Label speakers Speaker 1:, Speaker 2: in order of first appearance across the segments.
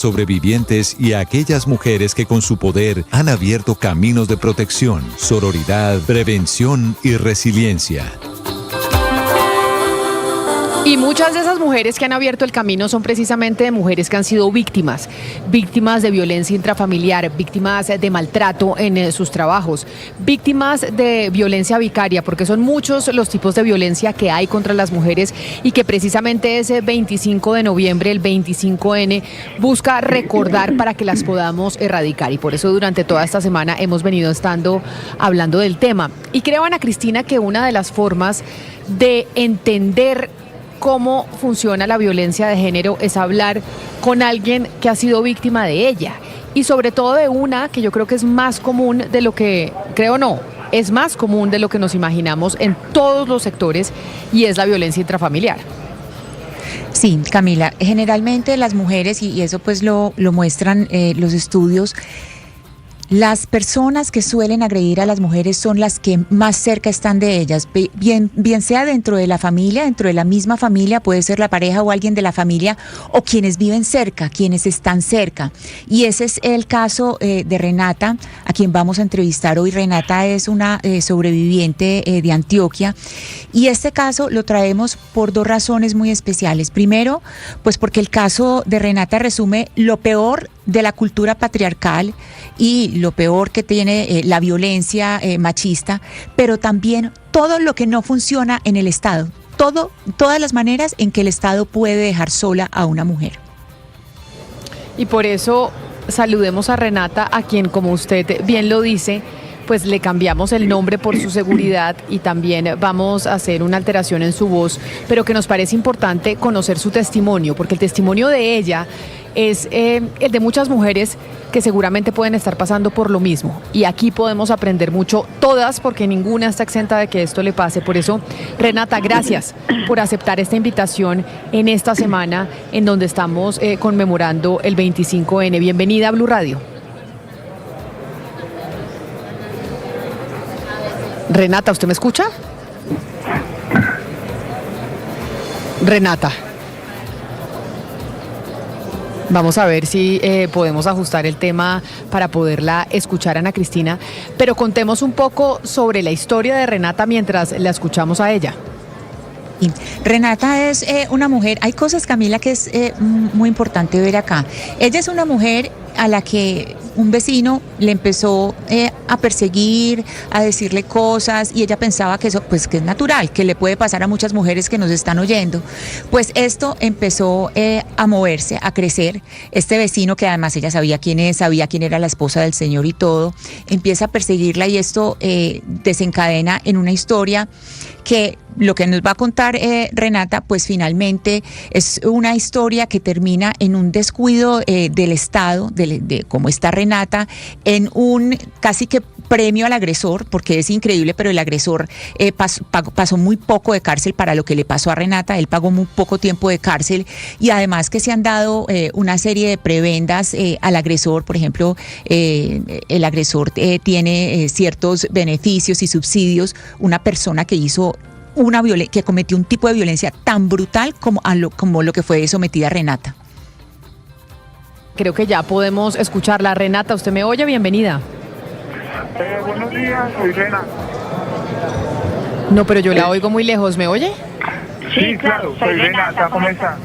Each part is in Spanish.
Speaker 1: sobrevivientes y a aquellas mujeres que con su poder han abierto caminos de protección, sororidad, prevención y resiliencia.
Speaker 2: Y muchas de esas mujeres que han abierto el camino son precisamente mujeres que han sido víctimas de violencia intrafamiliar, víctimas de maltrato en sus trabajos, víctimas de violencia vicaria, porque son muchos los tipos de violencia que hay contra las mujeres y que precisamente ese 25 de noviembre, el 25N, busca recordar para que las podamos erradicar. Y por eso durante toda esta semana hemos venido hablando del tema. Y creo, Ana Cristina, que una de las formas de entender cómo funciona la violencia de género es hablar con alguien que ha sido víctima de ella y sobre todo de una que yo creo que es más común de lo que, es más común de lo que nos imaginamos en todos los sectores y es la violencia intrafamiliar.
Speaker 3: Sí, Camila, generalmente las mujeres, y eso pues lo muestran los estudios, las personas que suelen agredir a las mujeres son las que más cerca están de ellas, bien sea dentro de la familia, dentro de la misma familia, puede ser la pareja o alguien de la familia, o quienes viven cerca, quienes están cerca. Y ese es el caso de Renata, a quien vamos a entrevistar hoy. Renata es una sobreviviente de Antioquia, y este caso lo traemos por dos razones muy especiales. Primero, pues porque el caso de Renata resume lo peor de la cultura patriarcal y lo peor que tiene la violencia machista, pero también todo lo que no funciona en el Estado, todas las maneras en que el Estado puede dejar sola a una mujer.
Speaker 2: Y por eso saludemos a Renata, a quien, como usted bien lo dice, pues le cambiamos el nombre por su seguridad y también vamos a hacer una alteración en su voz, pero que nos parece importante conocer su testimonio, porque el testimonio de ella es el de muchas mujeres que seguramente pueden estar pasando por lo mismo. Y aquí podemos aprender mucho, todas, porque ninguna está exenta de que esto le pase. Por eso, Renata, gracias por aceptar esta invitación en esta semana en donde estamos conmemorando el 25N. Bienvenida a Blue Radio. Renata, ¿usted me escucha? Renata. Vamos a ver si podemos ajustar el tema para poderla escuchar, Ana Cristina. Pero contemos un poco sobre la historia de Renata mientras la escuchamos a ella.
Speaker 3: Renata es una mujer, hay cosas, Camila, que es muy importante ver acá. Ella es una mujer a la que un vecino le empezó a perseguir, a decirle cosas, y ella pensaba que eso, pues que es natural, que le puede pasar a muchas mujeres que nos están oyendo. Pues esto empezó a moverse, a crecer. Este vecino, que además ella sabía quién es, sabía quién era la esposa del señor y todo, empieza a perseguirla, y esto desencadena en una historia que lo que nos va a contar Renata, pues finalmente es una historia que termina en un descuido del Estado, de cómo está Renata, en un casi que premio al agresor, porque es increíble, pero el agresor pasó muy poco de cárcel para lo que le pasó a Renata. Él pagó muy poco tiempo de cárcel, y además que se han dado una serie de prebendas al agresor. Por ejemplo, el agresor tiene ciertos beneficios y subsidios. Una persona que hizo que cometió un tipo de violencia tan brutal como lo que fue sometida Renata.
Speaker 2: Creo que ya podemos escucharla. Renata, ¿usted me oye? Bienvenida.
Speaker 4: Buenos días, soy Renata.
Speaker 2: No, pero yo la oigo muy lejos. ¿Me oye?
Speaker 4: Sí, claro, soy Renata. ¿Cómo está?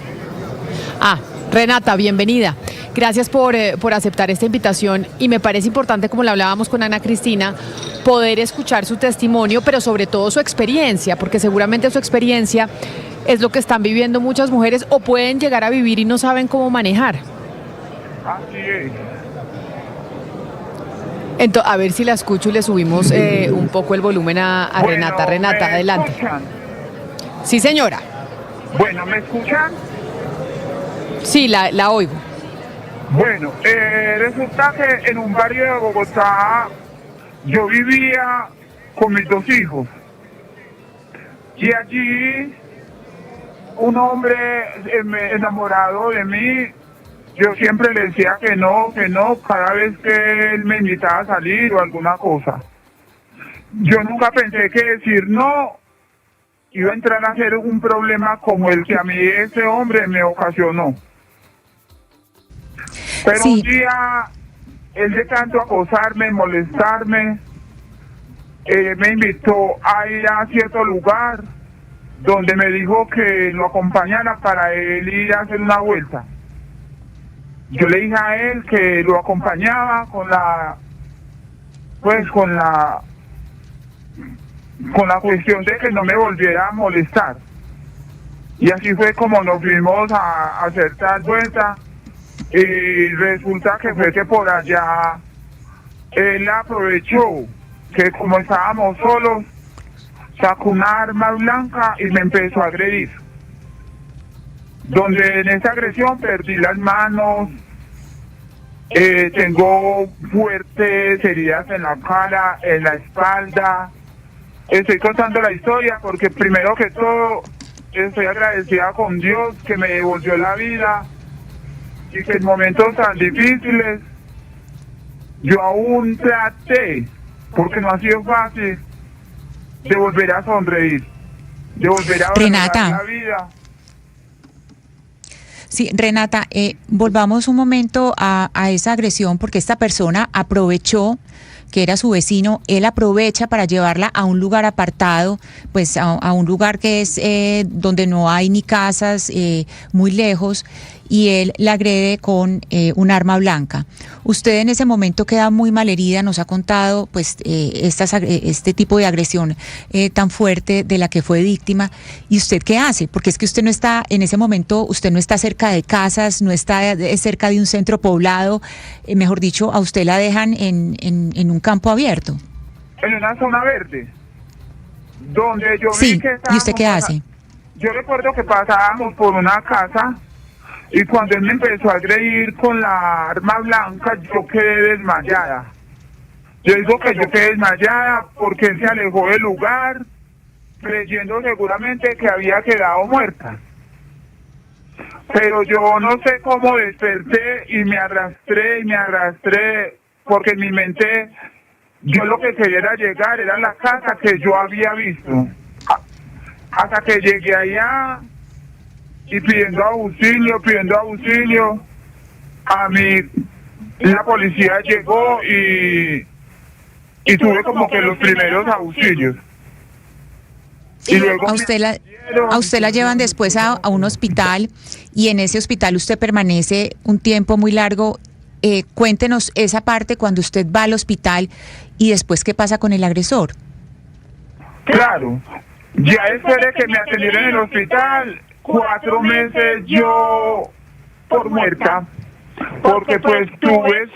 Speaker 2: Renata, bienvenida. Gracias por aceptar esta invitación, y me parece importante, como lo hablábamos con Ana Cristina, poder escuchar su testimonio, pero sobre todo su experiencia, porque seguramente su experiencia es lo que están viviendo muchas mujeres o pueden llegar a vivir y no saben cómo manejar.
Speaker 4: Así es.
Speaker 2: Entonces, a ver si la escucho y le subimos un poco el volumen a Renata. Renata, adelante.
Speaker 4: ¿Escuchan?
Speaker 2: Sí, señora.
Speaker 4: Bueno, ¿me escuchan?
Speaker 2: Sí, la oigo.
Speaker 4: Bueno, resulta que en un barrio de Bogotá yo vivía con mis dos hijos, y allí un hombre enamorado de mí, yo siempre le decía que no, cada vez que él me invitaba a salir o alguna cosa. Yo nunca pensé que decir no iba a entrar a ser un problema como el que a mí ese hombre me ocasionó. Pero
Speaker 3: Sí.
Speaker 4: un día, él de tanto acosarme, molestarme, me invitó a ir a cierto lugar donde me dijo que lo acompañara para él ir a hacer una vuelta. Yo le dije a él que lo acompañaba con la cuestión de que no me volviera a molestar. Y así fue como nos fuimos a hacer tal vuelta. Y resulta que fue que por allá él aprovechó que como estábamos solos, sacó una arma blanca y me empezó a agredir. Donde en esa agresión perdí las manos, tengo fuertes heridas en la cara, en la espalda. Estoy contando la historia porque primero que todo estoy agradecida con Dios que me devolvió la vida y que en momentos tan difíciles yo aún traté, porque no ha sido fácil, de volver a sonreír, de volver a valorar
Speaker 3: Renata.
Speaker 4: la vida.
Speaker 3: Sí, Renata, volvamos un momento a esa agresión porque esta persona aprovechó que era su vecino, él aprovecha para llevarla a un lugar apartado, pues a un lugar que es donde no hay ni casas, muy lejos, y él la agrede con un arma blanca. Usted en ese momento queda muy malherida, nos ha contado pues este tipo de agresión tan fuerte de la que fue víctima. ¿Y usted qué hace? Porque es que usted no está, en ese momento, usted no está cerca de casas, no está cerca de un centro poblado, mejor dicho, a usted la dejan en un campo abierto.
Speaker 4: En una zona verde, donde yo
Speaker 3: Sí,
Speaker 4: vi que
Speaker 3: ¿y usted qué hace?
Speaker 4: Yo recuerdo que pasábamos por una casa y cuando él me empezó a agredir con la arma blanca, yo quedé desmayada. Yo digo que yo quedé desmayada porque él se alejó del lugar, creyendo seguramente que había quedado muerta. Pero yo no sé cómo desperté y me arrastré, porque en mi mente yo lo que quería era llegar, era la casa que yo había visto. Hasta que llegué allá y pidiendo auxilio, a mí la policía llegó y tuve como que los primeros auxilios. Y luego
Speaker 3: A usted la llevan después a un hospital y en ese hospital usted permanece un tiempo muy largo. Cuéntenos esa parte cuando usted va al hospital y después qué pasa con el agresor.
Speaker 4: Claro, ya después de que me atendieron en el hospital, 4 meses yo por muerta, porque pues estuve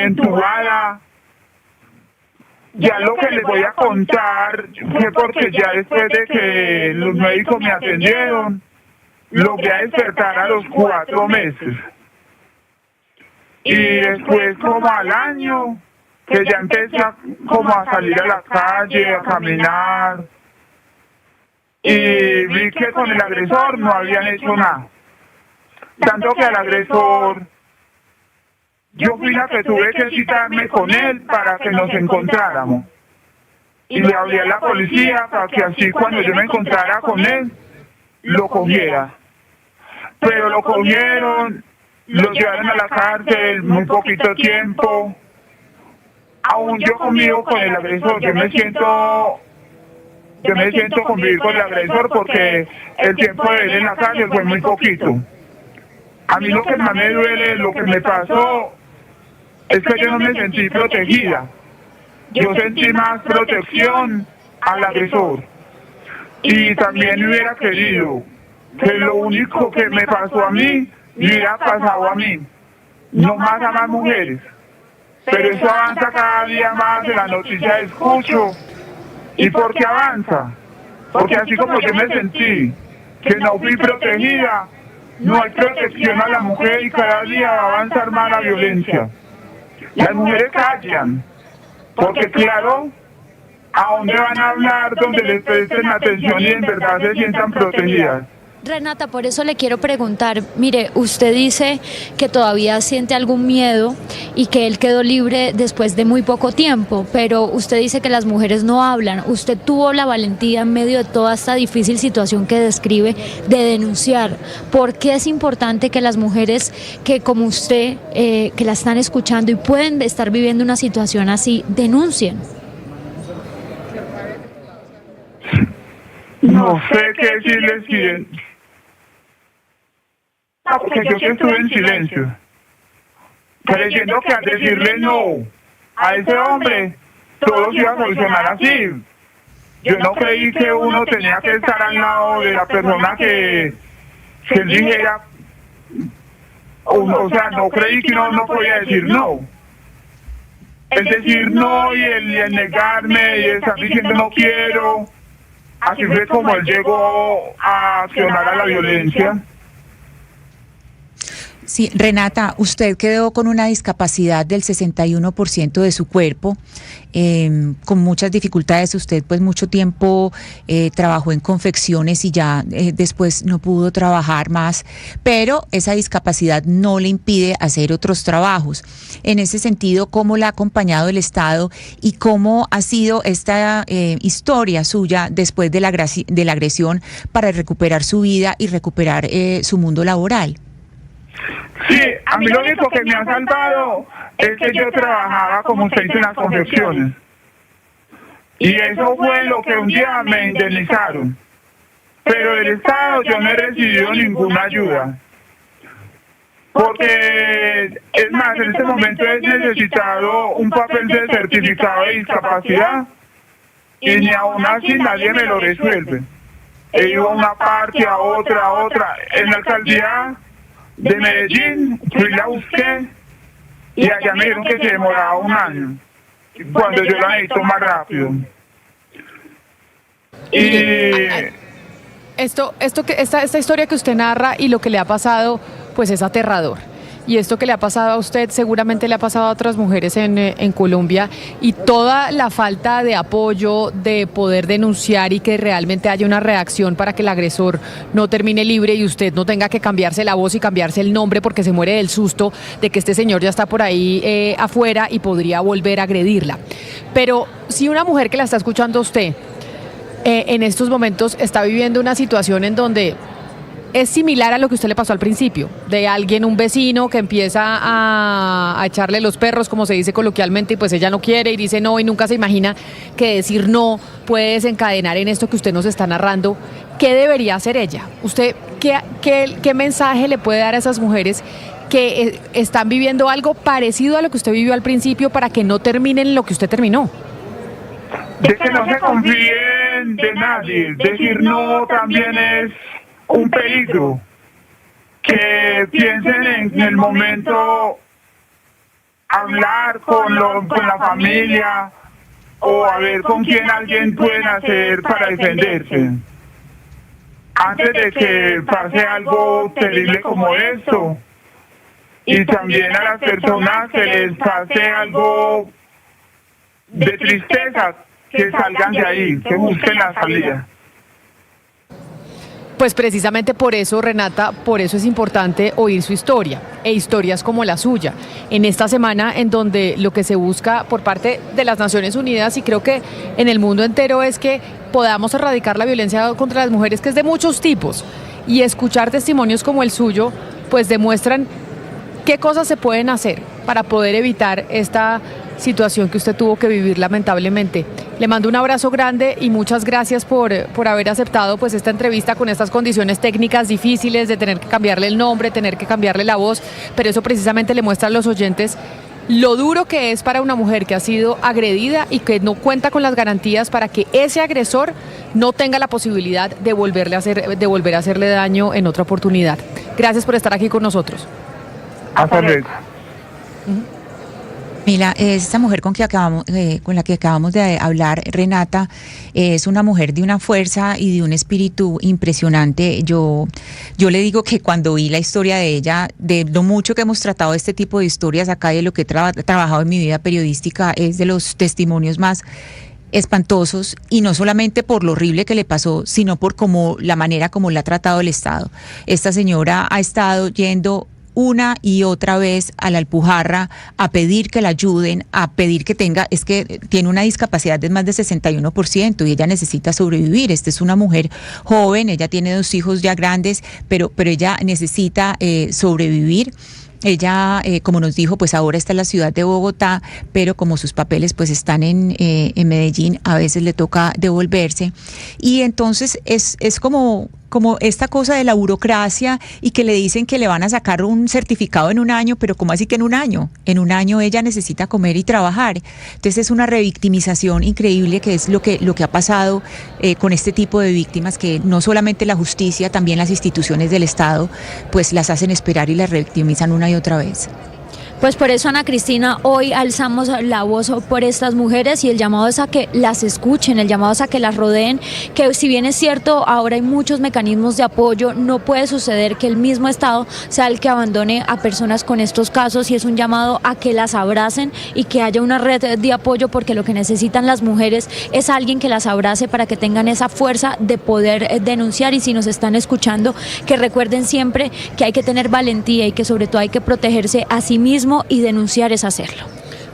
Speaker 4: entubada. Ya lo que les voy a contar fue porque ya después de que los médicos me atendieron, logré despertar a los 4 meses. Y después como al año, que ya empecé como a salir a la calle, a caminar, y vi que con el agresor no habían hecho nada. Tanto que al agresor, yo fui la que tuve que citarme con él para que nos encontráramos. Y le hablé a la policía para que así cuando yo me encontrara con él, lo cogiera. Pero lo cogieron, lo llevaron a la cárcel muy poquito tiempo. Aún yo convivo con el agresor, yo me siento convivir con el agresor porque el tiempo de él en la cárcel fue muy poquito. A mí lo que más me duele, lo que me pasó, es que yo no me sentí protegida. Yo sentí más protección al agresor. Y también hubiera querido que lo único que me pasó a mí, me hubiera pasado a mí. No más a más mujeres. Pero eso avanza cada día más, en la noticia escucho. ¿Y por qué avanza? Porque así como yo me sentí que no fui protegida, no hay protección a la mujer y cada día va a avanzar más la violencia. Las mujeres callan, porque claro, ¿a dónde van a hablar donde les presten atención y en verdad se sientan protegidas?
Speaker 5: Renata, por eso le quiero preguntar, mire, usted dice que todavía siente algún miedo y que él quedó libre después de muy poco tiempo, pero usted dice que las mujeres no hablan. Usted tuvo la valentía en medio de toda esta difícil situación que describe de denunciar. ¿Por qué es importante que las mujeres que como usted, que la están escuchando y pueden estar viviendo una situación así, denuncien?
Speaker 4: No sé qué decirles, quién. Porque yo que estuve en silencio, creyendo que al decirle no a ese hombre, todo se iba a solucionar así. Yo no creí que uno tenía que estar al lado de la persona que él dijera, o sea, no creí que uno no podía decir no. El decir no y el negarme y el estar diciendo no quiero, así fue como él llegó a accionar a la violencia.
Speaker 3: Sí, Renata, usted quedó con una discapacidad del 61% de su cuerpo, con muchas dificultades. Usted pues mucho tiempo trabajó en confecciones y ya después no pudo trabajar más, pero esa discapacidad no le impide hacer otros trabajos. En ese sentido, ¿cómo la ha acompañado el Estado y cómo ha sido esta historia suya después de la agresión para recuperar su vida y recuperar su mundo laboral?
Speaker 4: Sí, a mí lo único que me ha salvado es que yo trabajaba, como usted dice, en las confecciones. Y eso fue lo que un día me indemnizaron. Pero del Estado yo no he recibido ninguna ayuda. Porque, es más, en este momento he necesitado un papel de certificado de discapacidad y ni aún así nadie me lo resuelve. He ido a una parte, a otra. En la alcaldía de Medellín, fui la busqué y allá me dijeron que se demoraba un año, cuando yo la necesito más rápido. Y
Speaker 2: esta historia que usted narra y lo que le ha pasado, pues es aterrador. Y esto que le ha pasado a usted seguramente le ha pasado a otras mujeres en Colombia, y toda la falta de apoyo, de poder denunciar y que realmente haya una reacción para que el agresor no termine libre y usted no tenga que cambiarse la voz y cambiarse el nombre porque se muere del susto de que este señor ya está por ahí afuera y podría volver a agredirla. Pero si una mujer que la está escuchando a usted en estos momentos está viviendo una situación en donde es similar a lo que a usted le pasó al principio, de alguien, un vecino que empieza a echarle los perros, como se dice coloquialmente, y pues ella no quiere y dice no y nunca se imagina que decir no puede desencadenar en esto que usted nos está narrando. ¿Qué debería hacer ella? ¿Usted qué mensaje le puede dar a esas mujeres que están viviendo algo parecido a lo que usted vivió al principio para que no terminen lo que usted terminó?
Speaker 4: De que no se confíen de nadie. Decir no también es un peligro. Que piensen en el momento hablar con la familia o a ver con quién alguien pueden hacer para defenderse antes de que pase algo terrible como esto. Y también a las personas que les pase algo de tristeza, que salgan de ahí, que busquen la salida.
Speaker 2: Pues precisamente por eso, Renata, por eso es importante oír su historia e historias como la suya. En esta semana en donde lo que se busca por parte de las Naciones Unidas y creo que en el mundo entero es que podamos erradicar la violencia contra las mujeres, que es de muchos tipos, y escuchar testimonios como el suyo, pues demuestran qué cosas se pueden hacer para poder evitar esta situación que usted tuvo que vivir lamentablemente. Le mando un abrazo grande y muchas gracias por haber aceptado pues esta entrevista con estas condiciones técnicas difíciles de tener que cambiarle el nombre, tener que cambiarle la voz, pero eso precisamente le muestra a los oyentes lo duro que es para una mujer que ha sido agredida y que no cuenta con las garantías para que ese agresor no tenga la posibilidad de volver a hacerle daño en otra oportunidad. Gracias por estar aquí con nosotros.
Speaker 4: Hasta luego.
Speaker 3: Mira, esta mujer con la que acabamos de hablar, Renata, es una mujer de una fuerza y de un espíritu impresionante. Yo le digo que cuando vi la historia de ella, de lo mucho que hemos tratado de este tipo de historias acá y de lo que he trabajado en mi vida periodística, es de los testimonios más espantosos, y no solamente por lo horrible que le pasó, sino por la manera como la ha tratado el Estado. Esta señora ha estado yendo una y otra vez a la Alpujarra a pedir que la ayuden, a pedir que es que tiene una discapacidad de más de 61% y ella necesita sobrevivir. Esta es una mujer joven, ella tiene 2 hijos ya grandes, pero ella necesita sobrevivir. Ella, como nos dijo, pues ahora está en la ciudad de Bogotá, pero como sus papeles pues están en Medellín, a veces le toca devolverse. Y entonces es como esta cosa de la burocracia, y que le dicen que le van a sacar un certificado en un año, pero ¿cómo así que en un año? En un año ella necesita comer y trabajar. Entonces es una revictimización increíble, que es lo que ha pasado con este tipo de víctimas, que no solamente la justicia, también las instituciones del Estado pues las hacen esperar y las revictimizan una y otra vez.
Speaker 5: Pues por eso, Ana Cristina, hoy alzamos la voz por estas mujeres, y el llamado es a que las escuchen, el llamado es a que las rodeen, que si bien es cierto, ahora hay muchos mecanismos de apoyo, no puede suceder que el mismo Estado sea el que abandone a personas con estos casos, y es un llamado a que las abracen y que haya una red de apoyo, porque lo que necesitan las mujeres es alguien que las abrace para que tengan esa fuerza de poder denunciar. Y si nos están escuchando, que recuerden siempre que hay que tener valentía y que sobre todo hay que protegerse a sí mismo, y denunciar es hacerlo.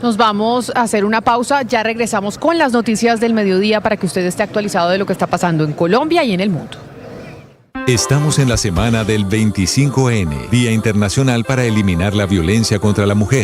Speaker 2: Nos vamos a hacer una pausa, ya regresamos con las noticias del mediodía para que usted esté actualizado de lo que está pasando en Colombia y en el mundo.
Speaker 1: Estamos en la semana del 25N, Día Internacional para Eliminar la Violencia contra la Mujer.